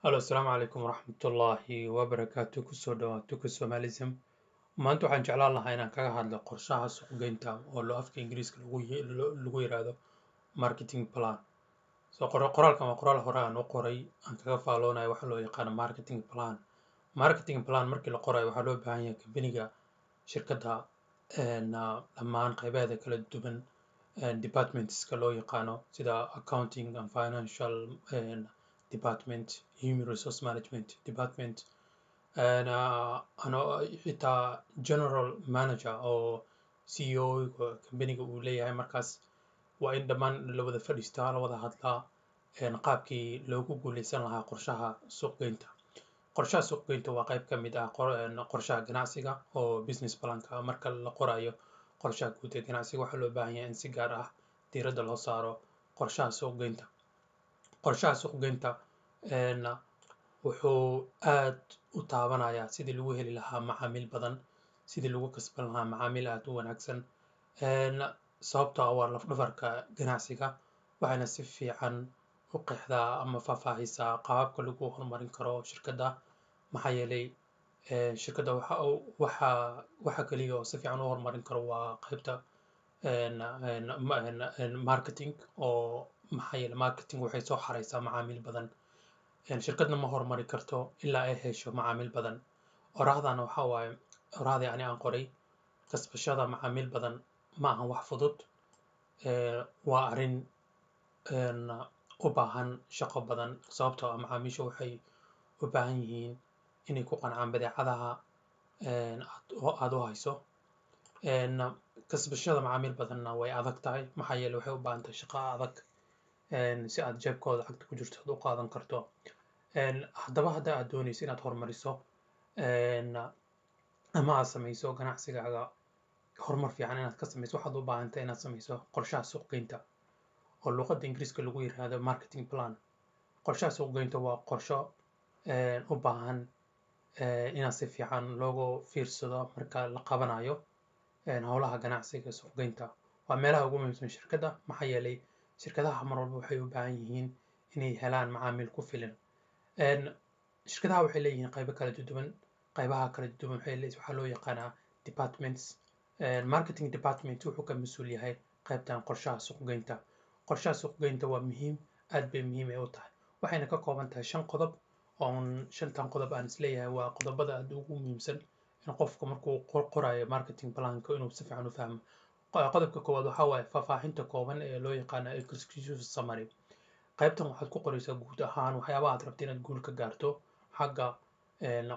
Halo, asalaamu calaykum waraxmatullaahi wabarakaatu. Kusoo dhawaato ku Somalism. Maanta waxaan jeclaan lahaa inaan kaga hadlo qorshaha suuqgeynta oo loo afka Ingiriiska lagu yiraahdo marketing plan. Qoraalkan waa qoraal hore aan u qoray aan kaga faaloonayo waxa loo yaqaano marketing plan. Marketing plan markii la qorayo waxaa loo baahan yahay kambaniga, shirkadda, dhammaan qaybaheeda kala duwan, departmentska loo yaqaano sida accounting and financial department, human resource management department, xitaa general manager oo CEO kambaniga uu leeyahay. Markaas waa in dhammaan la wada fadhiistaa, la wada hadlaa qaabkii loogu guuleysan lahaa qorshaha suuqgeynta. Qorshaha suuqgeynta waa qayb ka mid ah qorshaha ganacsiga oo business planka. Marka la qorayo qorshaha guud ee ganacsiga waxaa loo baahan yahay in si gaar ah diiradda loo saaro qorshaha suuqgeynta. Qorshaha suuqgeynta wuxuu aad u taabanayaa sidii lagu heli lahaa macaamiil badan, sidii lagu kasban lahaa macaamiil aad u wanaagsan, sababtoo ah waa laf-dhabarka ganacsiga, waxayna si fiican u qeexdaa ama faahfaahisaa qaababka lagu horumarin karo shirkadda. Maxaa yeelay shirkadda waxa kaliya oo si fiican u horumarin karo waa qaybta marketing. oo maxaa yeelay marketing waxay soo xareysaa macaamiil badan. Shirkadna ma horumari karto ilaa ay hesho macaamiil badan. Orahdana waxaa waaye orahdii aan qoray, kasbashada macaamiil badan ma ahan wax fudud. Waa arrin u baahan shaqo badan, sababtoo ah macaamiisha waxay u baahan yihiin inay ku qancaan badeecadaha aad u hayso. Kasbashada macaamiil badanna way adag tahay, maxaa yeelay waxay u baahan tahay shaqo adag si aad jeebkooda lacagta ku jirto aad u qaadan karto. Haddaba hadda aad doonayso inaad horumariso ama aad samayso ganacsigaaga horumar fiican inaad ka samayso, waxaad u baahan tahay inaad samayso qorshaha suuqgeynta oo luqadda Ingiriiska lagu yiraahdo marketing plan. Qorshaha suuqgeynta waa qorsho u baahan inaad si fiican loogu fiirsado marka la qabanayo howlaha ganacsiga. Suuqgeynta waa meelaha ugu muhiimsan shirkadda, maxaa yeelay shirkadaha mar walba waxay u baahan yihiin inay helaan macaamiil ku filan. Shirkadaha waxay leeyihiin qaybo kala duwan. Qaybaha kala duwan waxaa loo yaqaanaa departments. Marketing department wuxuu ka mas'uul yahay qaybtan qorshaha suuqgeynta. Qorshaha suuqgeynta waa muhiim, aad bay muhiim u tahay. Waxayna ka kooban tahay 5 qodob. Shantan qodob aan isleeyahay waa qodobada aad ugu muhiimsan in qofka markuu qorayo marketing planka inuu si fiican u fahmo. Qodobka koowaad waxaa waaye faahfaahinta kooban ee loo yaqaano executive summary. qaybtan waxaad ku qoraysaa guud ahaan waxyaabaha aad rabto inaad guul ka gaarto xagga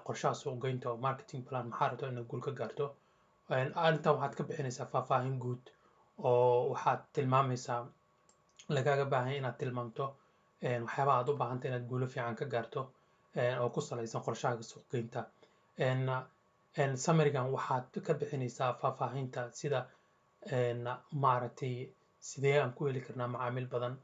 qorshaha suuqgeynta oo marketing plan. Maxaa rabto inaad guul ka gaarto? Intan waxaad ka bixinaysaa faahfaahin guud oo waxaad tilmaamaysaa lagaaga baahan yahay inaad tilmaamto waxyaabaha aad u baahantay inaad guulo fiican ka gaarto oo ku saleysan qorshaha suuqgeynta. Summary-gan waxaad ka bixinaysaa faahfaahinta sida maaragtay sidee aan ku heli karnaa macaamiil badan,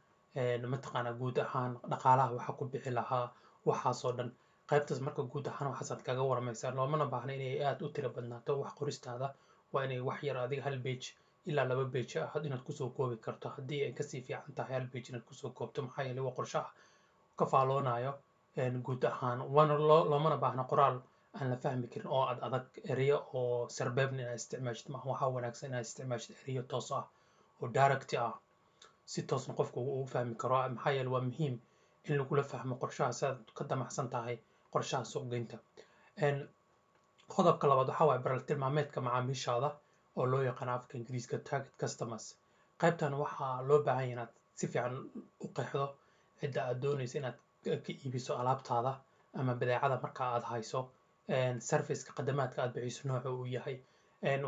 mataqaanaa guud ahaan dhaqaalaha waxa ku bixi lahaa, waxaasoo dhan. Qaybtaas marka guud ahaan waxaasaad kaga waramaysaa. Loomana baahna inay aad u tiro badnaato wax qoristaada. Waa inay wax yar adiga 1 page ilaa 2 page ah inaad kusoo koobi karto. Haddii ay kasii fiican tahay 1 page inaad kusoo koobto, maxaa yeelay waa qorshaha ka faaloonayo guud ahaan. Loomana baahna qoraal aan la fahmi karin oo adag, ereyo oo sarbeebna inaad isticmaashid maaha. Waxaa wanaagsan inaad isticmaashid ereyo toos ah oo direct ah, si toosna qofku uu fahmi karo. Maxaa yeelay waa muhiim in lagula fahmo qorshaha si aad ka damacsan tahay qorshaha suuqgeynta. Qodobka labaad waxaa waaye bartilmaameedka macaamiishaada oo loo yaqaan afka Ingiriiska target customers. Qaybtan waxaa loo baahan yahay inaad si fiican u qeexdo cidda aad doonayso inaad ka iibiso alaabtaada ama badeecada marka aad hayso. Serviceka khidmaadka aad bixiso nooca uu yahay.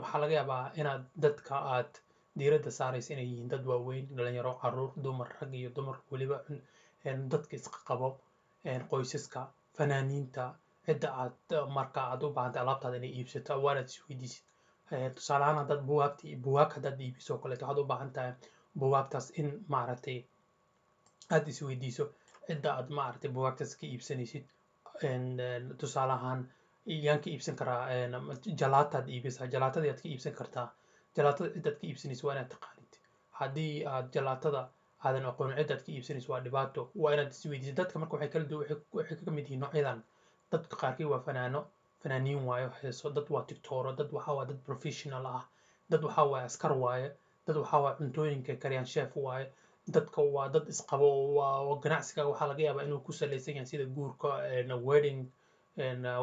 Waxaa laga yaabaa inaad dadka aad diiradda saaraysa inay yihiin dad waaweyn, dhalinyaro, caruur, dumar, rag iyo dumar, weliba dadka isqa qabo, qoysaska, fanaaniinta, cidda aad marka aad u baahantay alaabtaada inay iibsato waanaad isweydiisid. Tusaale ahaan haddaad buugaag haddaad iibiso oo kaleeto waxaad u baahan tahay buugaagtaas in maaragtay aad isweydiiso cidda aad maaragtay buugaagtaas ka iibsanaysid. Tusaale ahaan yaan ka iibsan karaa jalaataad iibisa, jalaatadii aad ka iibsan kartaa. Jalaatada cidaad ka iibsanayso waa inaad taqaanid. Haddii aad jalaatada aadan aqoon cidaad ka iibsanayso waa dhibaato waa inaad isweydiiso dadka marka waxay kala duwan waxay ka mid yihiin noocyadan dadka qaarkii waa fanaaniin waayo heeso dad waa tiktooro dad waxaa waa dad professional ah dad waxaa waaye askar waaye dad waxaa waaye cuntooyinka kariyaan chef waaye dadka waa dad isqabo waa ganacsiga waxaa laga yaabaa inuu ku salaysan yahay sida guurka wedding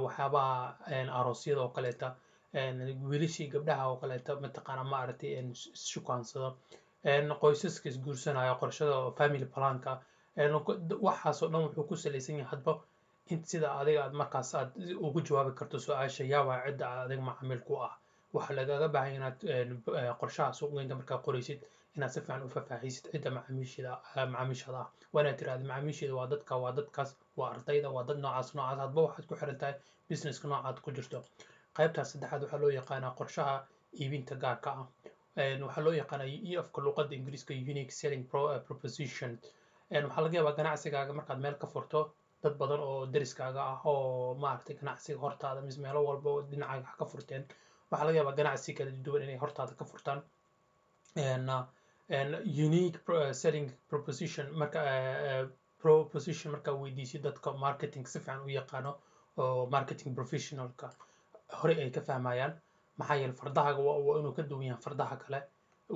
waxyaabaha aroosyada oo kaleeta wiilashii gabdhaha oo kaleeta mataqaana maaragtay shukaansada qoysaska isguursanaya qorshada family planka waxaas oo dhan wuxuu ku salaysan yahay hadba sida adiga aad markaas aad ugu jawaabi karto su-aasha yaa waa cidda adiga macaamiil ku ah waxaa lagaga baahan inaad qorshaha suuqgeynta markaa qoraysid inaad si fiican u faahfaahisid cidda macaamiishaada ah waa inaad tiraahdo macaamiisheeda waa dadkaas waa ardayda waa dad noocaas hadba waxaad ku xiran tahay businesska noocaad ku jirto qaybtaas saddexaad waxaa loo yaqaanaa qorshaha iibinta gaarka ah waxaa loo yaqaanaa afka luqadda ingiriiska unique selling proposition waxaa laga yaabaa ganacsigaaga markaad meel ka furto dad badan oo deriskaaga ah oo maaragtay ganacsiga hortaada mise meelo walba oo dhinacaaga ka furteen waxaa laga yaabaa ganacsi kala duwan inay hortaada ka furtaan unique selling proposition markaa weydiisid dadka marketing si fiican u yaqaano oo marketing professionalka hore ay ka fahmayaan maxaa yeele fardahaaga waa inuu ka duwan yahay fardaha kale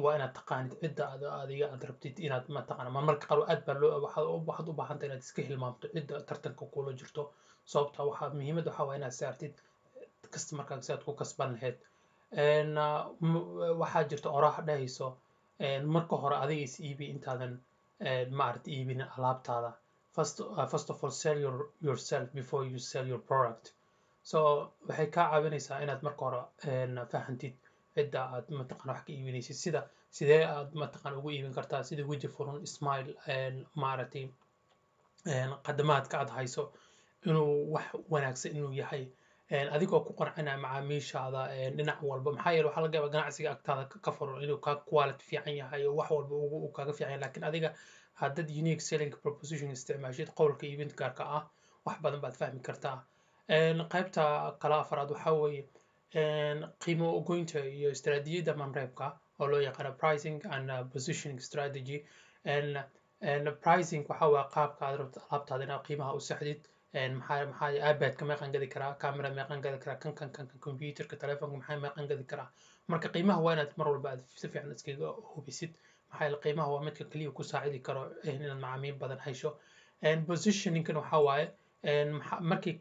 waa inaad taqaanid cidda adiga aad rabtid inaad mataqaana marmarka qaar aad baa waxaad u baahanta inaad iska hilmaamto cidda tartanka kula jirto sababta muhiimadda waxaa waa inaad saartid customerkaaga si aad ku kasban lahayd waxaa jirta oraha dhahayso marka hore adiga is iibi intaadan maaragta iibin alaabtaada first of all sell yourself before you sell your product so waxay kaa caawinaysaa inaad marka hore fahantid cidda aad mataqana wax ka iibinaysid sidee aad mataqana ugu iibin kartaa sida weji furan smile maaragtay qadamaadka aad hayso inuu wax wanaagsan inuu yahay adigoo ku qancinaya macaamiishaada dhinac walba maxaa yeele waxaa laga yaabaa ganacsiga agtaada ka furan inuu kaa quality fiican yahay oo wax walba uu kaaga fiican yahay laakiin adiga haddaad unique selling proposition isticmaashid qowlka iibinta gaarka ah wax badan baad fahmi kartaa qaybta kala afaraad waxaa weeye qiimo goynta iyo istaraatiijiyadda manreebka oo loo yaqaano pricing and positioning strategy pricing waxaa waa qaabka aad rabto alaabtaada inaad qiimaha u saxdid maxaa iPadka meeqan gadi karaa camera meeqan gadi karaa kan computerka telefoonka maxaa meeqan gadi karaa marka qiimaha waa inaad mar walba aad si fiican iskaga hubisid maxaa yeele qiimaha waa midka kaliya ku saacidi karo inaad macaamiil badan hesho positioningkan waxaa waaye markii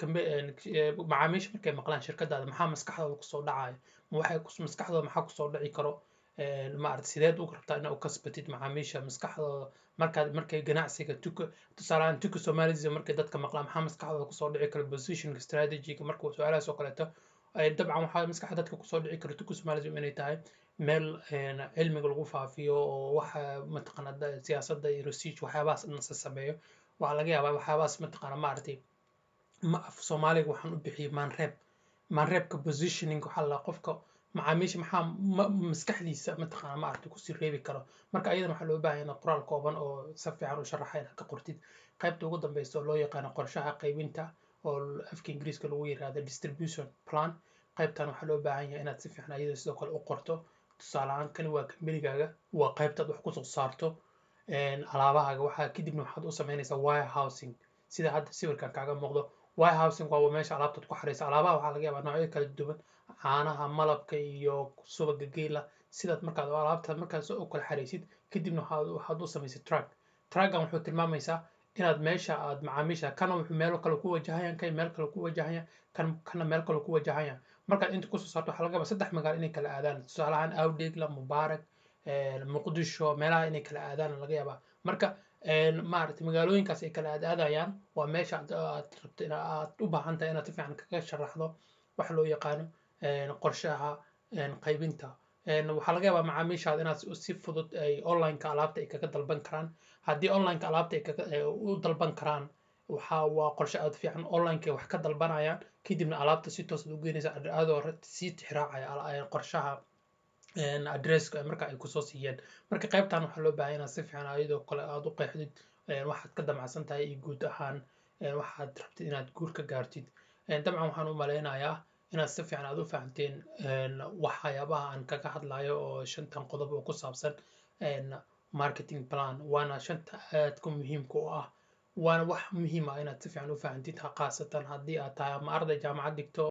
macaamiisha markay maqlaan shirkadaada maxaa maskaxdooda kusoo dhacaya maskaxdooda maxaa kusoo dhici karo maaragta sideed u rabtaa inaad u kasbatid macaamiisha maskaxdooda markay ganacsiga tusaalehaan tuka soomaalida markay dadka maqlaan maxaa maskaxdooda kusoo dhici kara positionka strategiga marka su-aalahaas oo kaleeto dabcan waxaa maskaxda dadka kusoo dhici kara tuka soomaalida inay tahay meel cilmiga lagu faafiyo oo waxa mataqaana siyaasadda iyo research waxyaabahaas dhan se sameeyo waxaa laga yaabaa waxyaabahaas mataqaana maaragtay af soomaaliga waxaan u bixiyay maanreebka positioning waxaa la qofka macaamiisha maxaa maskaxdiisa mataqaana maaragtay kusii reebi karo marka ayadan waxaa loo baahan yahay qoraal kooban oo si fiican u sharaxa inaad ka qortid qaybta ugu dambeysa oo loo yaqaano qorshaha qaybinta oo afka ingiriiska lagu yiraahdo distribution plan qaybtan waxaa loo baahan yahay inaad si fiican ayada sidoo kale u qorto tusaale ahaan kani waa kambanigaaga waa qaybtaad wax kusoo saarto alaabahaaga waxaa kadibna waxaad u samaynaysaa warehousing sida hadda sawirkan kaaga muuqdo warehousing waa meesha alaabtaad ku xaraysa alaabaha waxaa laga yaabaa noocyo kala duwan caanaha malabka iyo subaga geela sidaad markaad alaabta markaas u kala xaraysid kadibna waxaad u samaysay trackan wuxuu tilmaamaysaa inaad meesha aad macaamiisha kana wuxuu meel kale ku wajahayaan kan meel kale ku wajahayaan kana meel kale ku wajahayaan markaad inta kusoo saarto waxaa laga yaabaa 3 magaalo inay kala aadaan tusaale ahaan awdheegla mubaarak muqdisho meelaha inay kala aadaan laga yaabaa marka maaragtay magaalooyinkaas ay kala aadayaan waa meesha aad rabto aad u baahan tahay inaad si fiican kaga sharaxdo waxa loo yaqaano qorshaha qaybinta waxaa laga yaabaa macaamiishaada inaad si fudud ay online-ka alaabta ay kaga dalban karaan haddii online-ka alaabta ay u dalban karaan waa qorshe aad fiican online-ka wax ka dalbanayaan kadibna alaabta si toos u geynaysa adoo sii tixraacaya qorshaha adresska marka ay kusoo siiyeen marka qaybtan waxaa loo baahan inaad si fiican ayadoo kale aad u qeexdid waxaad ka damacsan tahay iyo guud ahaan waxaad rabtid inaad guur ka gaartid dabcan waxaan u maleynayaa inaad si fiican aad u fahamteen waxyaabaha aan kaga hadlayo oo 5 qodob oo ku saabsan marketing plan waana shanta aadka muhiimka u ah waana wax muhiim ah inaad si fiican u fahantid khaasatan haddii aad tahay ama arday jaamacad dhigto